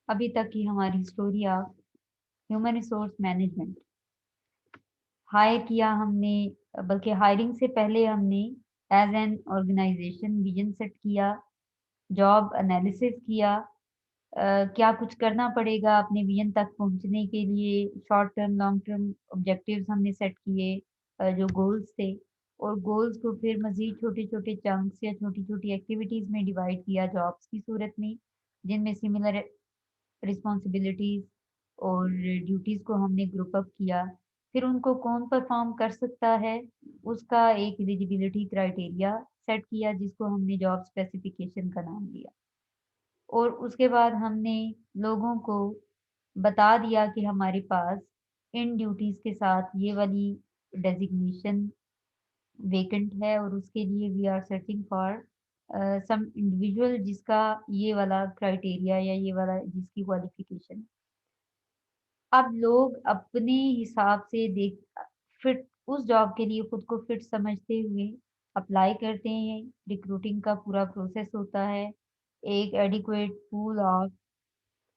ابھی تک کی ہماری story of human resource management. Hire کیا ہم نے، بلکہ ہائرنگ سے پہلے ہم نے as an organization vision set کیا، جاب انالیسس کیا، کیا کچھ کرنا پڑے گا اپنے ویژن تک پہنچنے کے لیے، short term long term objectives ہم نے سیٹ کیے، جو گولز تھے، اور گولز کو پھر مزید چھوٹے چھوٹے چنکس یا چھوٹی چھوٹی ایکٹیویٹیز میں ڈیوائڈ کیا جابس کی صورت میں، جن میں سملر رسپانسبلٹیز اور ڈیوٹیز کو ہم نے گروپ اپ کیا. پھر ان کو کون پرفارم کر سکتا ہے اس کا ایک ایلیجیبلٹی کرائٹیریا سیٹ کیا، جس کو ہم نے جاب اسپیسیفکیشن کا نام دیا. اور اس کے بعد ہم نے لوگوں کو بتا دیا کہ ہمارے پاس ان ڈیوٹیز کے ساتھ یہ والی ڈیزگنیشن ویکنٹ ہے، اور اس کے لیے we are searching for some individual جس کا یہ والا کرائٹیریا یا یہ والا جس کی کوالیفیکیشن. اب لوگ اپنے حساب سے دیکھ فٹ اس جاب کے لیے خود کو فٹ سمجھتے ہوئے اپلائی کرتے ہیں. ریکروٹنگ کا پورا پروسیس ہوتا ہے، ایک adequate pool of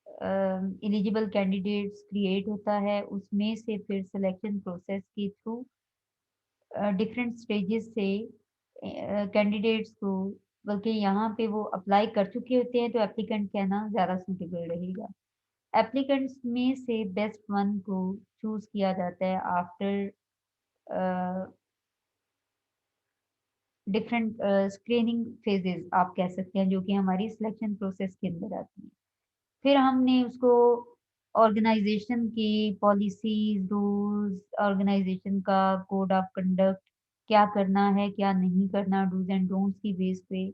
eligible candidates create ہوتا ہے، اس میں سے پھر سلیکشن پروسیس کے تھرو ڈفرینٹ اسٹیجز سے کینڈیڈیٹس کو، بلکہ یہاں پہ وہ اپلائی کر چکے ہوتے ہیں تو اپلیکنٹ کہنا زیادہ سوٹیبل رہے گا. ایپلیکنٹس میں سے بیسٹ ون کو چوز کیا جاتا ہے آفٹر ڈفرینٹ اسکریننگ فیزز آپ کہہ سکتے ہیں، جو کہ ہماری سلیکشن پروسیس کے اندر آتی ہیں. پھر ہم نے اس کو آرگنائزیشن کی پالیسیز، رولز، آرگنائزیشن کا کوڈ آف کنڈکٹ، کیا کرنا ہے کیا نہیں کرنا، ڈوز اینڈ ڈونٹس کی بیس پہ،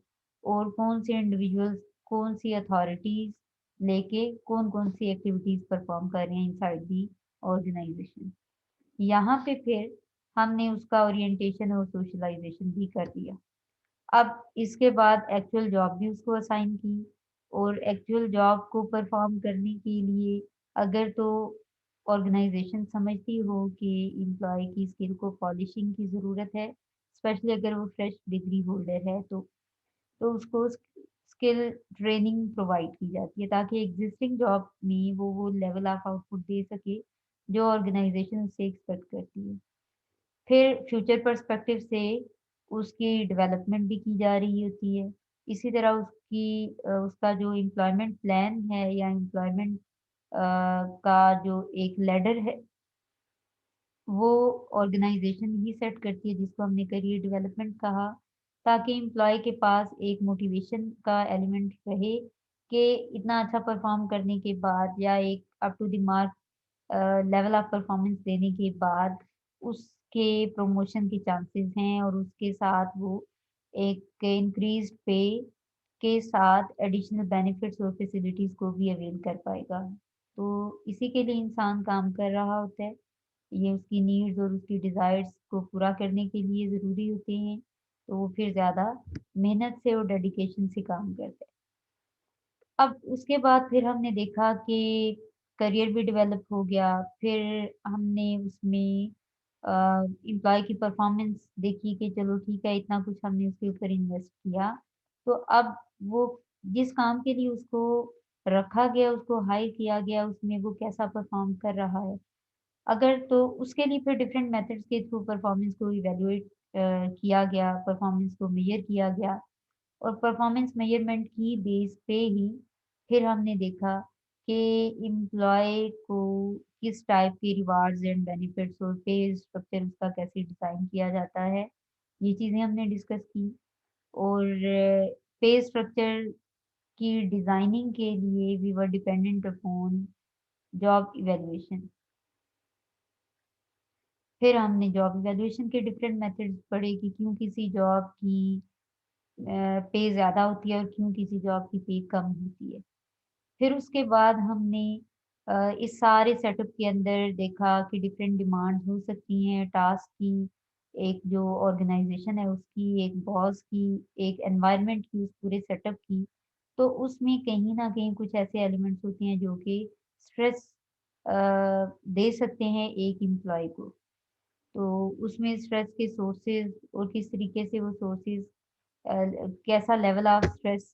اور کون سے انڈیویجولس کون سی اتھارٹیز لے کے کون کون سی ایکٹیویٹیز پرفارم کر رہے ہیں انسائڈ دی آرگنائزیشن. یہاں پہ پھر ہم نے اس کا اورینٹیشن اور سوشلائزیشن بھی کر دیا. اب اس کے بعد ایکچوئل جاب بھی اس کو اسائن کی، اور ایکچوئل جاب کو پرفارم کرنے کے لیے اگر تو آرگنائزیشن سمجھتی ہو کہ امپلائی کی اسکل کو پالشنگ کی ضرورت ہے، اسپیشلی اگر وہ فریش ڈگری ہولڈر ہے تو اس کو اسکل ٹریننگ پرووائڈ کی جاتی ہے تاکہ ایگزسٹنگ جاب میں وہ لیول آف آؤٹ پٹ دے سکے جو آرگنائزیشن اس سے ایکسپیکٹ کرتی ہے. پھر فیوچر پرسپیکٹو سے اس کی ڈیولپمنٹ بھی کی جا رہی ہوتی ہے. اسی طرح اس کا جو امپلائمنٹ پلان ہے یا امپلائمنٹ کا جو ایک لیڈر ہے وہ آرگنائزیشن ہی سیٹ کرتی ہے، جس کو ہم نے کریئر ڈیولپمنٹ کہا، تاکہ امپلائی کے پاس ایک موٹیویشن کا ایلیمنٹ رہے کہ اتنا اچھا پرفارم کرنے کے بعد یا ایک up to the mark level of performance دینے کے بعد اس کے پروموشن کے چانسز ہیں، اور اس کے ساتھ وہ ایک انکریز پے کے ساتھ ایڈیشنل بینیفٹس اور فیسلٹیز کو بھی اویل کر پائے گا. تو اسی کے لیے انسان کام کر رہا ہوتا ہے، یہ اس کی نیڈز اور اس کی ڈیزائرس کو پورا کرنے کے لیے ضروری ہوتے ہیں، تو وہ پھر زیادہ محنت سے اور ڈیڈیکیشن سے کام کرتا ہے. اب اس کے بعد پھر ہم نے دیکھا کہ کریئر بھی ڈیولپ ہو گیا. پھر ہم نے اس میں امپلائی کی پرفارمنس دیکھی کہ چلو ٹھیک ہے اتنا کچھ ہم نے اس کے اوپر انویسٹ کیا، تو اب وہ جس کام کے لیے اس کو رکھا گیا، اس کو ہائر کیا گیا، اس میں وہ کیسا پرفارم کر رہا ہے. اگر تو اس کے لیے پھر ڈفرینٹ میتھڈس کے تھرو پرفارمنس کو ایویلویٹ کیا گیا، پرفارمنس کو میئر کیا گیا، اور پرفارمنس میئرمنٹ کی بیس پہ ہی پھر ہم نے دیکھا کہ امپلائی کو کس ٹائپ کے ریوارڈز اینڈ بینیفٹس اور پے اسٹرکچر اس کا کیسے ڈیزائن کیا جاتا ہے، یہ چیزیں ہم نے ڈسکس کی. اور پے اسٹرکچر کی ڈیزائننگ کے لیے وی ور ڈیپینڈنٹ اپون جاب ایویلویشن. پھر ہم نے جاب ایویلویشن کے ڈفرینٹ میتھڈ پڑھے کہ کیوں کسی جاب کی پے زیادہ ہوتی ہے اور کیوں کسی جاب کی پے کم ہوتی ہے. پھر اس کے بعد ہم نے اس سارے سیٹ اپ کے اندر دیکھا کہ ڈفرینٹ ڈیمانڈ ہو سکتی ہیں ٹاسک کی، ایک جو آرگنائزیشن ہے اس کی، ایک باس کی، ایک انوائرمنٹ کی، اس پورے سیٹ اپ کی. تو اس میں کہیں نہ کہیں کچھ ایسے ایلیمنٹس ہوتے ہیں جو کہ اسٹریس دے سکتے ہیں ایک امپلائی کو. تو اس میں اسٹریس کے سورسز اور کس طریقے سے وہ سورسز کیسا لیول آف اسٹریس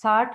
60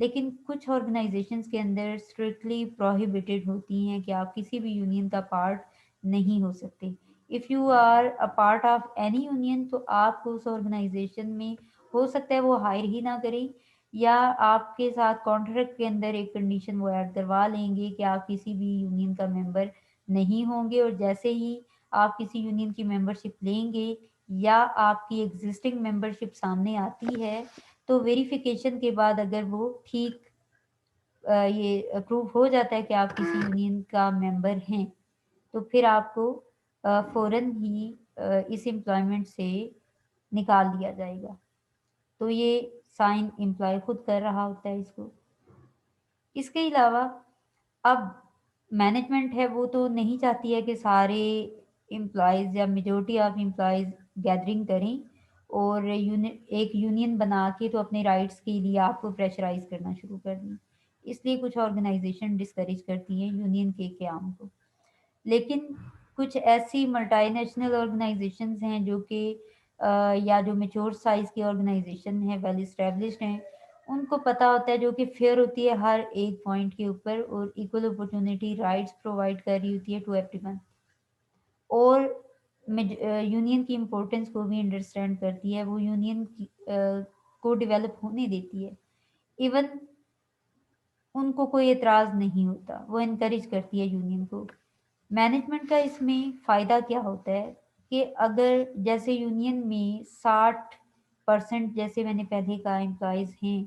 لیکن کچھ آرگنائزیشنس کے اندر اسٹرکٹلی پروہیبٹڈ ہوتی ہیں کہ آپ کسی بھی یونین کا پارٹ نہیں ہو سکتے. If you are a part of any union تو آپ کو اس آرگنائزیشن میں ہو سکتا ہے وہ ہائر ہی نہ کریں، یا آپ کے ساتھ کانٹریکٹ کے اندر ایک کنڈیشن وہ ایڈ کروا لیں گے کہ آپ کسی بھی یونین کا ممبر نہیں ہوں گے، اور جیسے ہی آپ کسی یونین کی ممبرشپ لیں گے یا آپ کی ایگزسٹنگ ممبرشپ سامنے آتی ہے تو ویریفیکیشن کے بعد اگر وہ ٹھیک یہ اپروو ہو جاتا ہے کہ آپ کسی یونین کا ممبر ہیں تو پھر آپ کو فوراً ہی اس امپلائمنٹ سے نکال دیا جائے گا. تو یہ سائن امپلائی خود کر رہا ہوتا ہے اس کو. اس کے علاوہ اب مینجمنٹ ہے وہ تو نہیں چاہتی ہے کہ سارے امپلائیز یا میجورٹی آف امپلائیز گیدرنگ کریں اور ایک یونین بنا کے تو اپنے رائٹس کے لیے آپ کو پریشرائز کرنا شروع کر دیں. اس لیے کچھ آرگنائزیشن ڈسکریج کرتی ہیں یونین کے قیام کو. لیکن کچھ ایسی ملٹائی نیشنل آرگنائزیشنز ہیں جو کہ یا جو میچور سائز کی آرگنائزیشن ہیں ویل اسٹیبلشڈ ہیں، ان کو پتہ ہوتا ہے جو کہ فیئر ہوتی ہے ہر ایک پوائنٹ کے اوپر اور ایکول اپرچونٹی رائٹس پرووائڈ کر رہی ہوتی ہے ٹو ایوری ون، اور یونین کی امپورٹنس کو بھی انڈرسٹینڈ کرتی ہے. وہ یونین کو ڈیولپ ہونے دیتی ہے، ایون ان کو کوئی اعتراض نہیں ہوتا، وہ انکریج کرتی ہے یونین کو. مینجمنٹ کا اس میں فائدہ کیا ہوتا ہے کہ اگر جیسے یونین میں 60% جیسے میں نے پہلے کہا امپلائیز ہیں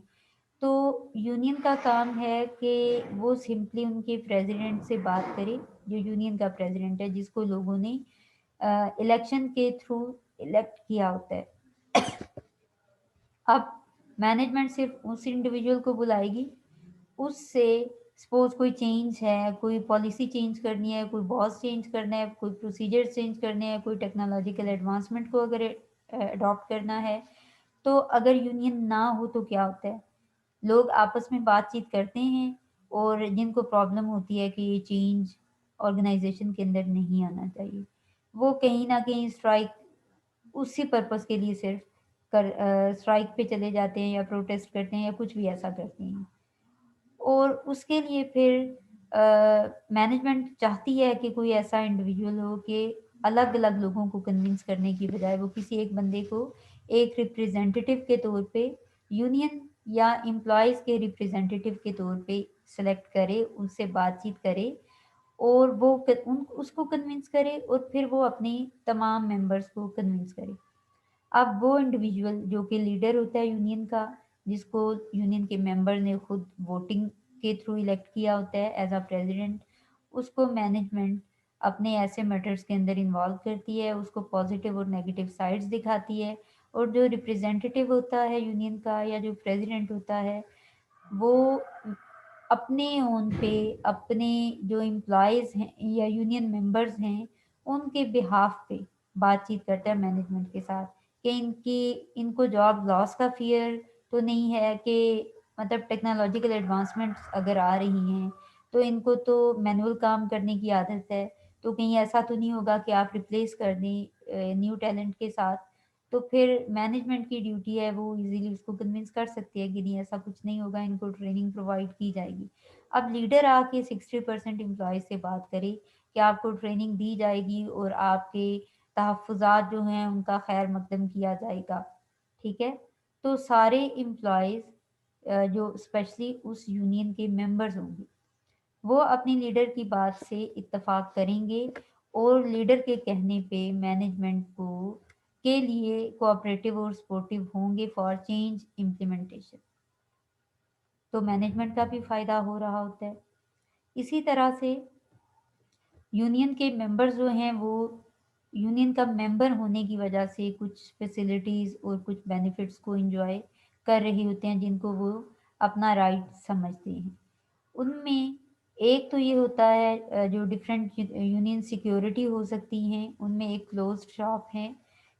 تو یونین کا کام ہے کہ وہ سمپلی ان کے پریزیڈنٹ سے بات کرے، جو یونین کا پریزیڈنٹ ہے جس کو لوگوں نے الیکشن کے تھرو الیکٹ کیا ہوتا ہے. اب مینجمنٹ صرف اس انڈیویجول کو بلائے گی، اس سے سپوز کوئی چینج ہے، کوئی پالیسی چینج کرنی ہے، کوئی باس چینج کرنا ہے، کوئی پروسیجر چینج کرنے ہیں، کوئی ٹیکنالوجیکل ایڈوانسمنٹ کو اگر اڈاپٹ کرنا ہے تو اگر یونین نہ ہو تو کیا ہوتا ہے، لوگ آپس میں بات چیت کرتے ہیں اور جن کو پرابلم ہوتی ہے کہ یہ چینج آرگنائزیشن کے اندر نہیں آنا چاہیے وہ کہیں نہ کہیں اسٹرائک اسی پرپس کے لیے صرف اسٹرائک پہ چلے جاتے ہیں یا پروٹیسٹ کرتے ہیں یا کچھ بھی ایسا کرتے ہیں. اور اس کے لیے پھر مینجمنٹ چاہتی ہے کہ کوئی ایسا انڈیویجول ہو کہ الگ الگ لوگوں کو کنونس کرنے کی بجائے وہ کسی ایک بندے کو ایک ریپریزنٹیٹیو کے طور پہ یونین یا امپلائیز کے ریپریزنٹیٹیو کے طور پہ سلیکٹ کرے، ان سے بات چیت کرے اور وہ اس کو کنونس کرے اور پھر وہ اپنے تمام ممبرس کو کنونس کرے. اب وہ انڈیویجول جو کہ لیڈر ہوتا ہے یونین کا، جس کو یونین کے ممبر نے خود ووٹنگ کے تھرو الیکٹ کیا ہوتا ہے ایز اے پریزیڈنٹ، اس کو مینجمنٹ اپنے ایسے میٹرز کے اندر انوالو کرتی ہے، اس کو پازیٹیو اور نیگیٹو سائڈز دکھاتی ہے. اور جو ریپریزنٹیٹیو ہوتا ہے یونین کا یا جو پریزیڈنٹ ہوتا ہے وہ اپنے اون پہ اپنے جو امپلائیز ہیں یا یونین ممبرز ہیں ان کے بہاف پہ بات چیت کرتا ہے مینجمنٹ کے ساتھ کہ ان کو جاب لاس کا فیئر تو نہیں ہے کہ مطلب ٹیکنالوجیکل ایڈوانسمنٹس اگر آ رہی ہیں تو ان کو تو مینول کام کرنے کی عادت ہے تو کہیں ایسا تو نہیں ہوگا کہ آپ ریپلیس کر دیں نیو ٹیلنٹ کے ساتھ. تو پھر مینجمنٹ کی ڈیوٹی ہے وہ ایزیلی اس کو کنونس کر سکتی ہے کہ نہیں ایسا کچھ نہیں ہوگا، ان کو ٹریننگ پرووائڈ کی جائے گی. اب لیڈر آ کے 60% امپلائیز سے بات کرے کہ آپ کو ٹریننگ دی جائے گی اور آپ کے تحفظات جو ہیں ان کا خیر مقدم کیا جائے گا، ٹھیک ہے، تو سارے امپلائیز جو اسپیشلی اس یونین کے ممبرز ہوں گے وہ اپنی لیڈر کی بات سے اتفاق کریں گے اور لیڈر کے کہنے پہ مینجمنٹ کو کے لیے کوآپریٹو اور سپورٹو ہوں گے فار چینج امپلیمنٹیشن. تو مینجمنٹ کا بھی فائدہ ہو رہا ہوتا ہے. اسی طرح سے یونین کے ممبرز جو ہیں وہ یونین کا ممبر ہونے کی وجہ سے کچھ فیسلٹیز اور کچھ بینیفٹس کو انجوائے کر رہے ہوتے ہیں جن کو وہ اپنا رائٹ سمجھتے ہیں. ان میں ایک تو یہ ہوتا ہے جو ڈفرینٹ یونین سیکیورٹی ہو سکتی ہیں، ان میں ایک کلوزڈ شاپ ہے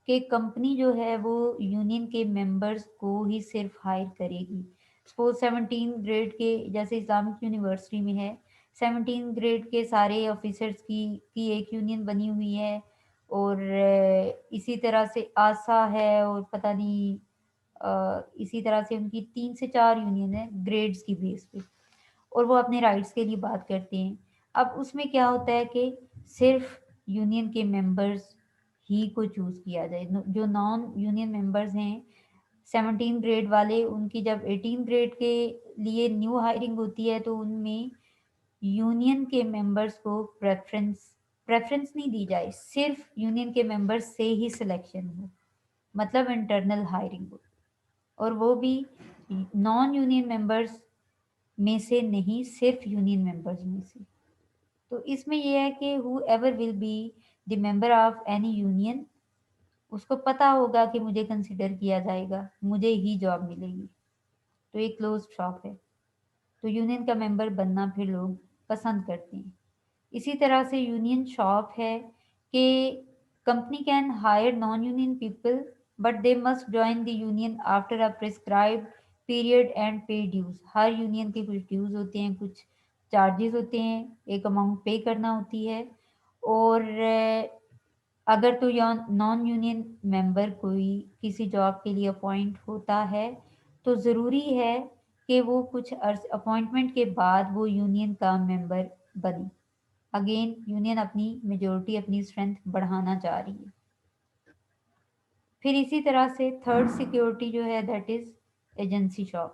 کہ کمپنی جو ہے وہ یونین کے ممبرز کو ہی صرف ہائر کرے گی. سپوز 17 گریڈ کے جیسے اسلامک یونیورسٹی میں ہے 17 گریڈ کے سارے آفیسرز کی ایک یونین بنی ہوئی ہے، اور اسی طرح سے آسا ہے اور پتہ نہیں اسی طرح سے ان کی 3 سے 4 یونین ہے گریڈز کی بیس پہ، اور وہ اپنے رائٹس کے لیے بات کرتے ہیں۔ اب اس میں کیا ہوتا ہے کہ صرف یونین کے ممبرز ہی کو چوز کیا جائے، جو نان یونین ممبرز ہیں 17 گریڈ والے، ان کی جب 18 گریڈ کے لیے نیو ہائرنگ ہوتی ہے تو ان میں یونین کے ممبرز کو پریفرنس نہیں دی جائے، صرف یونین کے ممبرز سے ہی سلیکشن ہو، مطلب انٹرنل ہائرنگ ہو، اور وہ بھی نان یونین ممبرز میں سے نہیں، صرف یونین ممبرز میں سے۔ تو اس میں یہ ہے کہ whoever will be the member of any union, اس کو پتا ہوگا کہ مجھے کنسیڈر کیا جائے گا، مجھے ہی جاب ملے گی، تو ایک کلوز شاپ ہے، تو یونین کا ممبر بننا پھر لوگ پسند کرتے ہیں۔ اسی طرح سے یونین شاپ ہے کہ company can hire naan union people but they must join the union after a prescribed period and pay dues. Hare union کے کچھ ڈیوز ہوتے ہیں، کچھ چارجز ہوتے ہیں، ایک اماؤنٹ پے کرنا ہوتی ہے، اور اگر تو نان یونین ممبر کوئی کسی جاب کے لیے اپوائنٹ ہوتا ہے تو ضروری ہے کہ وہ کچھ اپوائنٹمنٹ کے بعد وہ یونین کا ممبر بنے۔ اگین یونین اپنی میجورٹی، اپنی اسٹرینتھ بڑھانا چاہ رہی ہے۔ پھر اسی طرح سے تھرڈ سیکیورٹی جو ہے دیٹ از ایجنسی شاپ۔